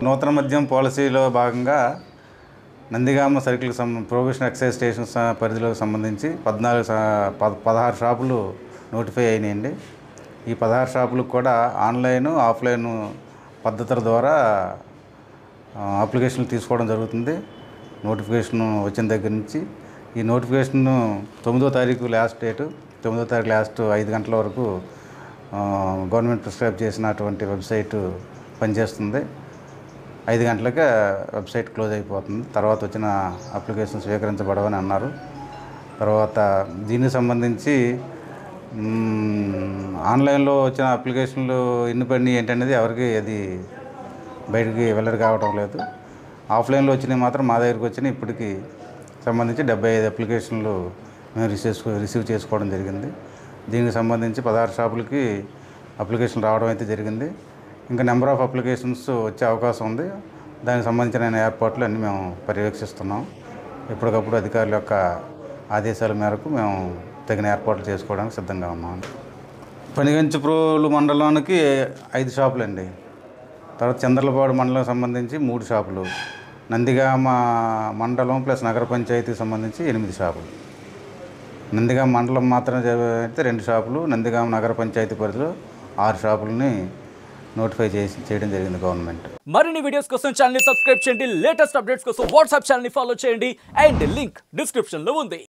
నూతన మద్యం పాలసీలో భాగంగా నందిగామ సర్కిల్కి ప్రొహిబిషన్ ఎక్సైజ్ స్టేషన్ పరిధిలోకి సంబంధించి 16 షాపులు నోటిఫై అయినాయండి. ఈ 16 షాపులకు కూడా ఆన్లైన్, ఆఫ్లైన్ పద్ధతుల ద్వారా అప్లికేషన్లు తీసుకోవడం జరుగుతుంది. నోటిఫికేషన్ వచ్చిన దగ్గర నుంచి ఈ నోటిఫికేషన్ 9వ తారీఖు లాస్ట్ డేటు. 9వ తారీఖు లాస్ట్ 5 గంటల వరకు గవర్నమెంట్ ప్రిస్క్రైబ్ చేసినటువంటి వెబ్సైట్ పనిచేస్తుంది. 5 గంటలకే వెబ్సైట్ క్లోజ్ అయిపోతుంది. తర్వాత వచ్చిన అప్లికేషన్ స్వీకరించబడవని అన్నారు. తర్వాత దీనికి సంబంధించి ఆన్లైన్లో వచ్చిన అప్లికేషన్లు ఎన్ని పడినాయి ఏంటనేది ఎవరికి అది బయటికి వెల్లడి కావడం లేదు. ఆఫ్లైన్లో వచ్చినవి మాత్రం మా దగ్గరికి వచ్చినాయి. ఇప్పటికి సంబంధించి 75 అప్లికేషన్లు మేము రిసీవ్ చేసుకోవడం జరిగింది. దీనికి సంబంధించి 16 షాపులకి అప్లికేషన్ రావడం అయితే జరిగింది. ఇంకా నెంబర్ ఆఫ్ అప్లికేషన్స్ వచ్చే అవకాశం ఉంది. దానికి సంబంధించిన ఏర్పాట్లు అన్నీ మేము పర్యవేక్షిస్తున్నాం. ఎప్పటికప్పుడు అధికారుల యొక్క ఆదేశాల మేరకు మేము తగిన ఏర్పాట్లు చేసుకోవడానికి సిద్ధంగా ఉన్నాం. పనిగంచిప్రోలు మండలానికి 5 షాపులండి. తర్వాత చంద్రలపాడు మండలం సంబంధించి 3 షాపులు, నందిగామ మండలం ప్లస్ నగర పంచాయతీకి సంబంధించి 8 షాపులు. నందిగామ మండలం మాత్రం అయితే 2 షాపులు, నందిగామ నగర పంచాయతీ పరిధిలో 6 షాపులని నోటిఫై చేయడం జరిగింది గవర్నమెంట్. మరిన్ని వీడియోస్ కోసం ఛానల్ ని సబ్స్క్రైబ్ చేయండి. లేటెస్ట్ అప్డేట్స్ కోసం వాట్సాప్ ఛానల్ ని ఫాలో చేయండి. అండ్ లింక్ డిస్క్రిప్షన్ లో ఉంది.